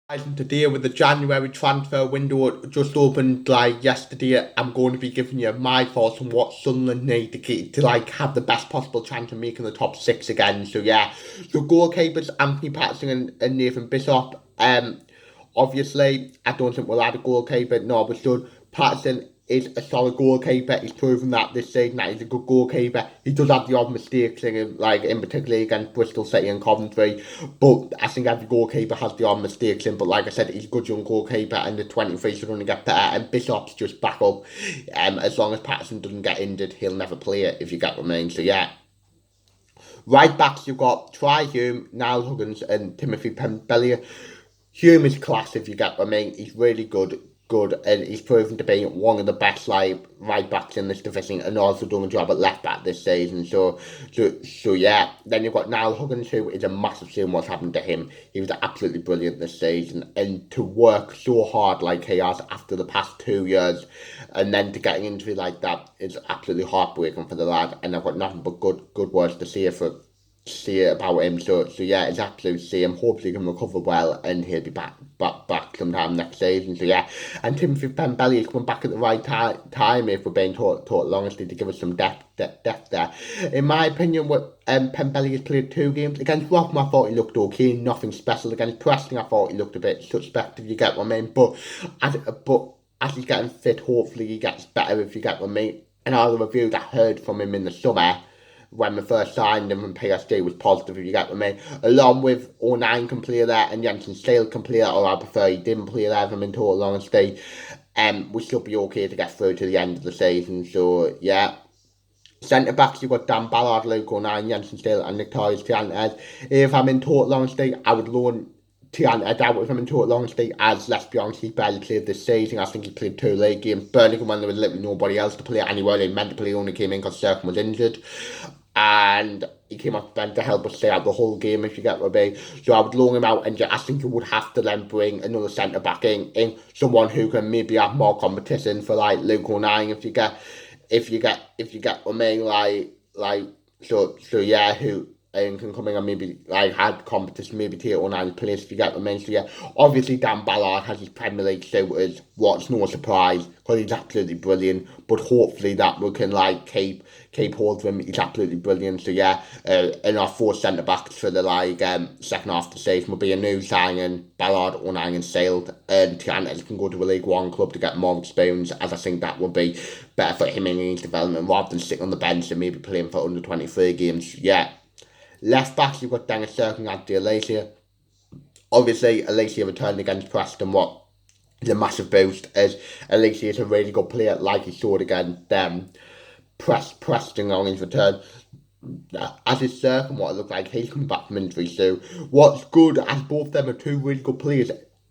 Today with the January transfer window just opened like yesterday, I'm going to be giving you my thoughts on what Sunderland need to get to like have the best possible chance of making the top six again. So yeah, the goalkeepers Anthony Patterson and Nathan Bishop. Obviously, I don't think we'll add a goalkeeper. No, but still, Patterson is a solid goalkeeper. He's proven that this season that he's a good goalkeeper. He does have the odd mistakes, in particular against Bristol City and Coventry. But I think every goalkeeper has the odd mistakes in. But like I said, he's a good young goalkeeper, and the 23 should only get better. And Bishop's just back up. As long as Patterson doesn't get injured, he'll never play it. If you get what I mean. So yeah. Right backs, you've got Try Hume, Niall Huggins, and Timothy Pembellier. Hume is class, if you get what I mean. He's really good, and he's proven to be one of the best right backs in this division, and also doing a job at left back this season. So yeah. Then you've got Niall Huggins, who is a massive shame what's happened to him. He was absolutely brilliant this season, and to work so hard like he has after the past 2 years, and then to get an injury like that is absolutely heartbreaking for the lad. And I've got nothing but good words to say about him. So yeah, it's absolute shame. Hopefully he can recover well and he'll be back sometime next season. So yeah, and Timothy Pembelli is coming back at the right time if we're being taught honestly to give us some depth there. In my opinion, what Pembelli has played 2 games against Rotherham. I thought he looked okay, nothing special. Against Preston, I thought he looked a bit suspect, if you get what I mean. But as he's getting fit, hopefully he gets better, if you get what I mean. And all the reviews I heard from him in the summer when we first signed him from PSG was positive, if you get what I mean. Along with O'Nien can play there and Jensen Steele can play there, or I prefer he didn't play there, if I'm in total honesty. We should be okay to get through to the end of the season. So yeah. Centre backs, you've got Dan Ballard, Luke O'Nien, Jensen Steele, and Victoria's Tiantes. If I'm in total honesty, I would loan Tiantes out if I'm in total honesty, as let's be honest, he's barely played this season. I think he played 2 league games. Birmingham, when there was literally nobody else to play anywhere, they meant to play, only came in because Serkin was injured. And he came off the bench to help us stay out the whole game, if you get what I mean. So I would loan him out, and I think you would have to then bring another centre back in someone who can maybe have more competition for like Luke O'Nien, if you get what I mean, so yeah, who can come in and maybe like had competition, maybe take O'Nien's place, if you get what I mean. So yeah, obviously Dan Ballard has his Premier League suitors, what's no surprise, because he's absolutely brilliant. But hopefully that we can like keep hold of him. He's absolutely brilliant. So yeah, and our 4 centre backs for the second half of the season will be a new signing, Ballard, O'Nien, and Sale, and Tiantes can go to a League One club to get more experience, as I think that would be better for him in his development rather than sitting on the bench and maybe playing for under 23 games. Yeah. Left backs, you've got Dennis Serkin and Alicia. Obviously, Alicia returned against Preston, what is a massive boost, as Alicia is a really good player, like he showed against Preston on his return. As is Serkin, what it looked like, he's coming back from injury, so what's good, as both of them are 2 really good players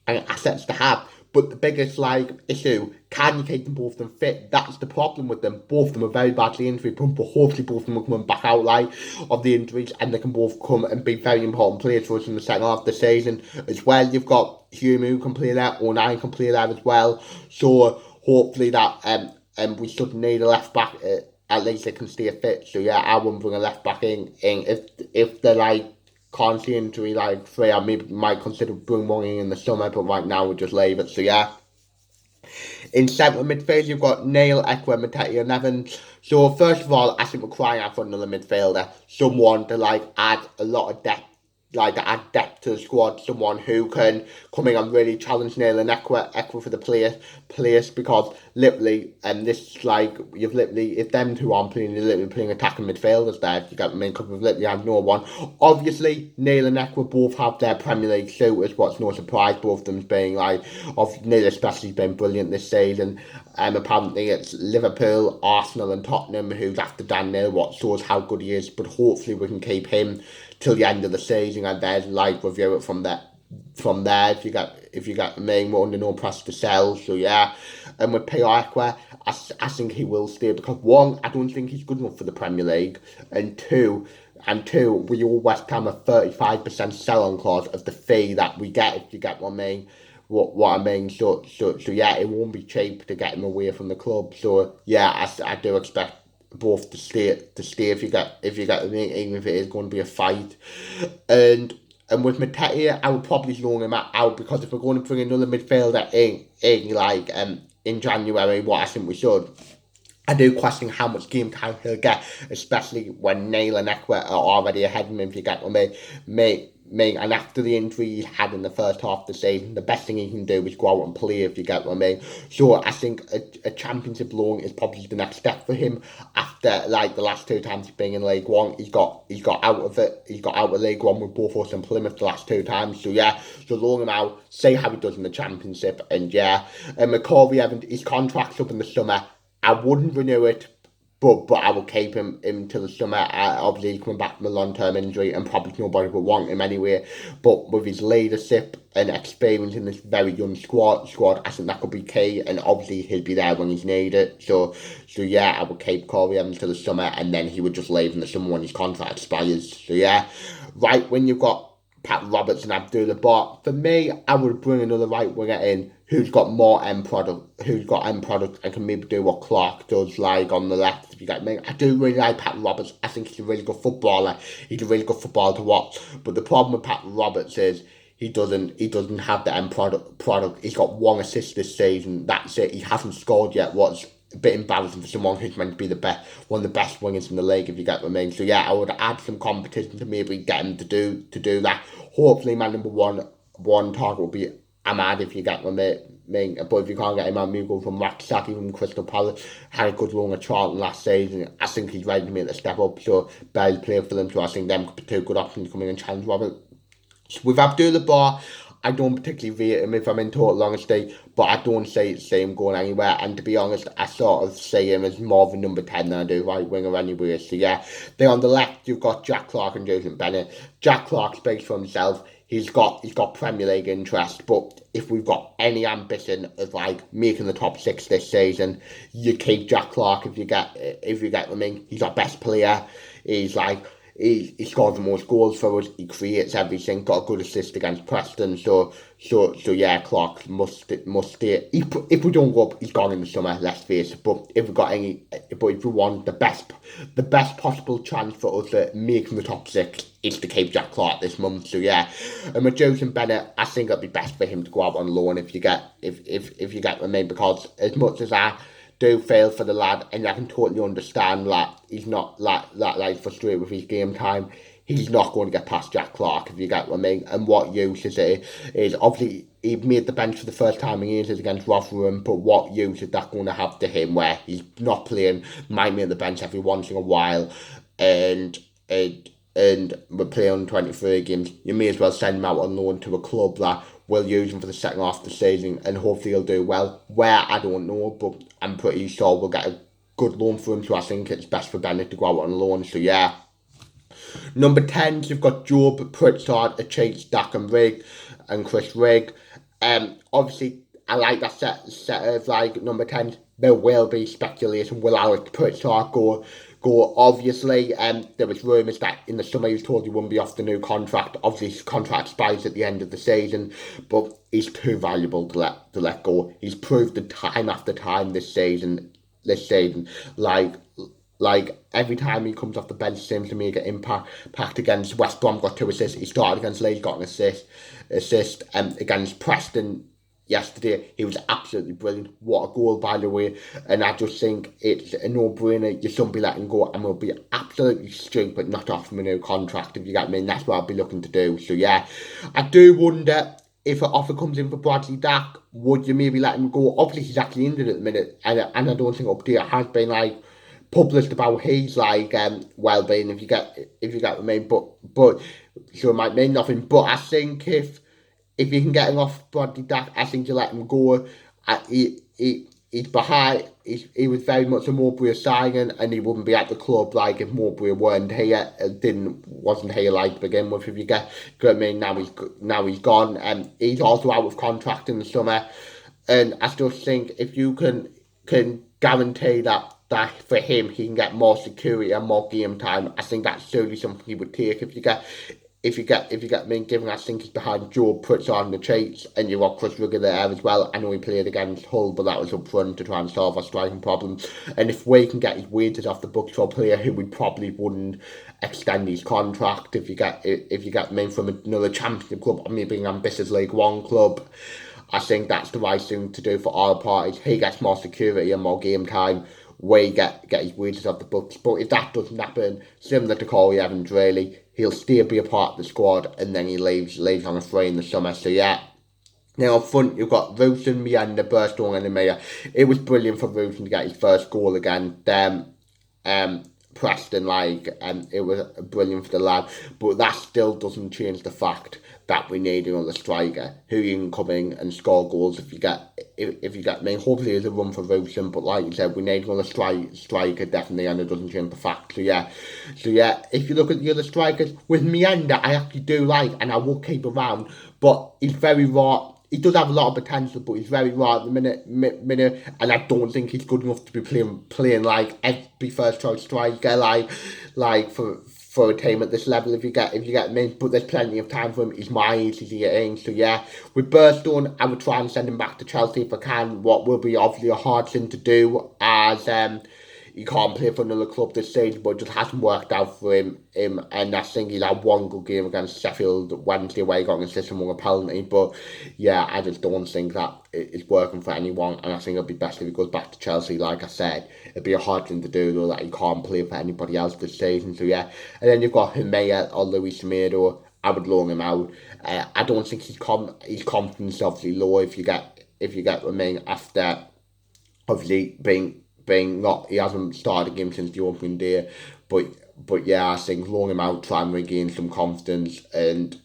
and assets to have. But the biggest issue, can you keep them both of them fit? That's the problem with them. Both of them are very badly injury prone, but hopefully both of them are coming back out of the injuries, and they can both come and be very important players for us in the second half of the season. As well, you've got Hume who can play there, O'Nien can play there as well. So hopefully that we should need a left back. At least they can stay fit. So yeah, I wouldn't bring a left back in if they're constant injury free. I maybe might consider bringing one in the summer, but right now we'll just leave it. So yeah. In centre midfield, you've got Neil, Ekwa, Matete, and Evans. So first of all, I think we're crying out for another midfielder, someone to add a lot of depth, to add depth to the squad, someone who can come in and really challenge Neil and Ekwa for the place, because literally, you've literally, if them two aren't playing, you're literally playing attacking midfielders there, if you get what I mean, because we've literally had no one. Obviously, Neil and Ekwa both have their Premier League suitors, what's no surprise, both of them being Neil especially has been brilliant this season. Apparently it's Liverpool, Arsenal and Tottenham who's after Dan Neil, what shows how good he is, but hopefully we can keep him till the end of the season and then review it from there. If you get the main, we're under no pressure to sell. So yeah, and with Ekwa, I think he will stay, because one, I don't think he's good enough for the Premier League, and two, we all West Ham a 35% sell-on clause of the fee that we get, if you get what I mean. What I mean, so yeah, it won't be cheap to get him away from the club. So yeah, I do expect both to stay if you get I mean, even if it is going to be a fight. And And with Matete, I would probably loan him out because if we're going to bring another midfielder in like in January, what I think we should, I do question how much game time he'll get, especially when Nail and Ekwa are already ahead of him, if you get what I mean. And after the injury he had in the first half of the season, the best thing he can do is go out and play, if you get what I mean. So I think a championship loan is probably the next step for him. After like the last two times he's been in League One, he's got out of it. He's got out of League One with both us and Plymouth the last two times. So yeah, so loan him out, see how he does in the championship, and yeah. And McCorvey Evans, his contract's up in the summer. I wouldn't renew it, but I will keep him till the summer. Obviously, he's coming back from a long-term injury, and probably nobody would want him anyway. But with his leadership and experience in this very young squad, I think that could be key. And obviously, he'll be there when he's needed. So yeah, I would keep Corey Evans till the summer, and then he would just leave in the summer when his contract expires. So yeah, right when you've got Pat Roberts and Abdullah Bar. For me, I would bring another right winger in who's got more end product, and can maybe do what Clark does, like on the left, if you get me. I do really like Pat Roberts. I think he's a really good footballer. He's a really good footballer to watch. But the problem with Pat Roberts is he doesn't have the end product. He's got one assist this season. That's it. He hasn't scored yet. What's a bit embarrassing for someone who's meant to be one of the best wingers in the league, if you get what I mean. So yeah, I would add some competition to maybe get him to do that. Hopefully, my number one target will be Ahmad, if you get what I mean. But if you can't get him, I'm moving from Saki from Crystal Palace. Had a good run at Charlton last season. I think he's ready to make the step up. So Bell's playing for them. So I think them could be two good options coming and challenge Robert. With Abdullah Bar, I don't particularly rate him, if I'm in total honesty, but I don't see him going anywhere. And to be honest, I sort of see him as more of a number 10 than I do right winger anyway. So yeah, then on the left, you've got Jack Clark and Joseph Bennett. Jack Clark speaks for himself. He's got Premier League interest, but if we've got any ambition of like making the top six this season, you keep Jack Clark if you get what I mean. He's our best player. He's like he scores the most goals for us. He creates everything. Got a good assist against Preston. So yeah, Clark must stay. If we don't go up, he's gone in the summer. Let's face it. But if we want the best possible chance for us at making the top six, is to keep Jack Clark this month. So yeah, and with Joseph Bennett, I think it'd be best for him to go out on loan if you get what I mean. Because as much as I do fail for the lad, and I can totally understand that he's not like frustrated with his game time. He's not going to get past Jack Clark, if you get what I mean. And what use is obviously he made the bench for the first time in years against Rotherham, but what use is that going to have to him where he's not playing, might make the bench every once in a while, and we're playing 23 games. You may as well send him out on loan to a club that will use him for the second half of the season, and hopefully he'll do well. Where, I don't know, but I'm pretty sure we'll get a good loan for him, so I think it's best for Bennett to go out on loan. So yeah. Number 10, you've got Job, Pritchard, Chase, Dak and Rigg, and Chris Rigg. Obviously, I like that set of like number 10. There will be speculation. Will Alex Pritchard go? Obviously, there was rumours that in the summer he was told he wouldn't be off the new contract. Obviously, his contract expires at the end of the season, but he's too valuable to let go. He's proved it time after time this season, like every time he comes off the bench, seems to make an impact. Against West Brom, got 2 assists. He started against Leeds, got an assist. Against Preston yesterday, he was absolutely brilliant. What a goal, by the way. And I just think it's a no-brainer. You shouldn't be letting go, and we'll be absolutely stupid not to offer him a new contract, if you get me. And that's what I'll be looking to do. So yeah, I do wonder if an offer comes in for Bradley Dack, would you maybe let him go? Obviously, he's actually injured at the minute, and I don't think update has been like published about his like well-being, if you get what I mean. But so it might mean nothing. But I think if you can get him off Bradley Dack, I think you let him go. He's behind. He was very much a Mowbray signing, and he wouldn't be at the club like if Mowbray weren't here, wasn't here like to begin with. If you get what I mean. Now he's gone, and he's also out of contract in the summer. And I still think if you can guarantee that for him he can get more security and more game time, I think that's certainly something he would take. if you get me giving, I think it's behind Joe Pritchard and the Chase, and you've got Chris Rugger there as well. I know he played against Hull, but that was up front to try and solve our striking problem. And if we can get his wages off the books for a player who we probably wouldn't extend his contract, if you get me from another Championship club or maybe an ambitious League One club, I think that's the right thing to do for all parties. He gets more security and more game time. We get his wages off the books. But if that doesn't happen, similar to Corey Evans, really, he'll still be a part of the squad, and then he leaves on a free in the summer. So yeah. Now up front, you've got Wilson, Meander, Burstone and Amaya. It was brilliant for Wilson to get his first goal against Preston, it was brilliant for the lad. But that still doesn't change the fact that we need another striker who can come in and score goals if you get me. Hopefully there's a run for Wilson, but like you said, we need another striker definitely, and it doesn't change the fact. So yeah, if you look at the other strikers, with Meander, I actually do like, and I will keep around, but he's very raw. He does have a lot of potential, but he's very raw at the minute, and I don't think he's good enough to be playing like every first choice striker, like for a team at this level. If you get me, but there's plenty of time for him. He's my age, he's your age, so yeah. With Burstone, I would try and send him back to Chelsea if I can. What will be obviously a hard thing to do, as he can't play for another club this season, but it just hasn't worked out for him. And I think he's had one good game against Sheffield Wednesday where he got an assist and won a penalty. But yeah, I just don't think that it's working for anyone. And I think it'll be best if he goes back to Chelsea. Like I said, it'd be a hard thing to do, though, that he can't play for anybody else this season. So yeah, and then you've got Humea or Luis Semedo. I would loan him out. I don't think his confidence is obviously low if you get Remain after obviously being not, he hasn't started a game since the opening day, but yeah, I think loan him out, try and regain some confidence, and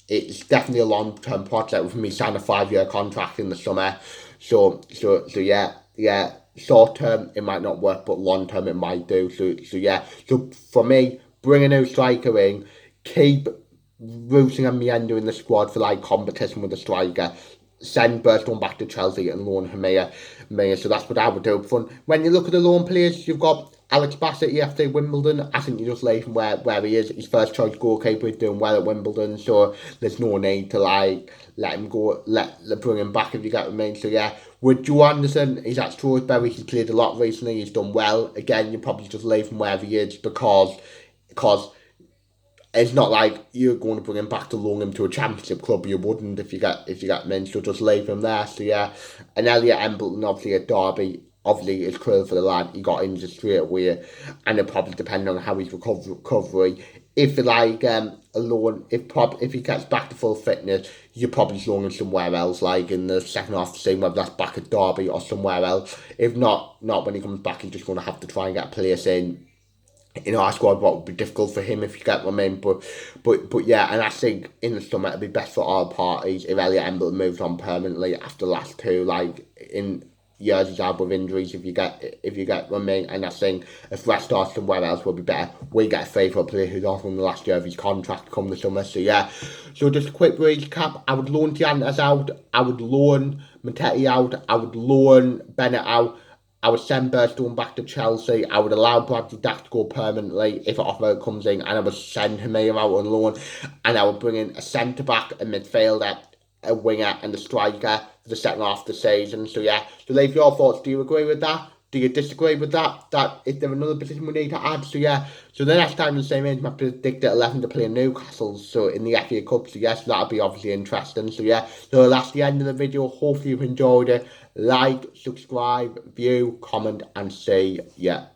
it's definitely a long-term project with me signing a 5-year contract in the summer. So yeah. Short term it might not work, but long term it might do. So yeah. So for me, bring a new striker in, keep Rooting and Meander in the squad for like competition with the striker. Send Burstone back to Chelsea and loan Humea. So that's what I would do. When you look at the loan players, you've got Alex Bassett, EFC Wimbledon. I think you just leave him where he is. His first choice goalkeeper is doing well at Wimbledon, so there's no need to let him go, bring him back if you get what I mean. So yeah, with Joe Anderson, he's at Shrewsbury. He's played a lot recently. He's done well. Again, you probably just leave him wherever he is because it's not like you're going to bring him back to loan him to a Championship club. You wouldn't if you get men, so just leave him there. So yeah, and Elliot Embleton obviously at Derby, obviously it's cruel for the lad. He got injured straight away, and it probably depends on how his recovery. If if he gets back to full fitness, you're probably just loaning him somewhere else, like in the second half of the season, whether that's back at Derby or somewhere else. If not when he comes back, he's just going to have to try and get a place in our squad, what would be difficult for him, if you get what I mean. But yeah, and I think in the summer it'd be best for all parties if Elliot Embleton moves on permanently after the last two, like in years he's had with injuries, if you get what I mean. And I think a fresh start somewhere else would be better. We get a favourite player who's off from the last year of his contract come the summer. So yeah, so just a quick recap. I would loan Tiantas out, I would loan Matete out, I would loan Bennett out, I would send Burstone back to Chelsea. I would allow Bradley Dack to go permanently if an offer comes in, and I would send Humea out on loan, and I would bring in a centre-back, a midfielder, a winger and a striker for the second half of the season. So yeah, so leave your thoughts. Do you agree with that? Do you disagree with that? Is there another position we need to add? So yeah, so the next time in the same age, I predict at 11 to play Newcastle, so in the FA Cup. So yes, that'll be obviously interesting. So yeah, so that's the end of the video. Hopefully you've enjoyed it. Like, subscribe, view, comment, and see ya.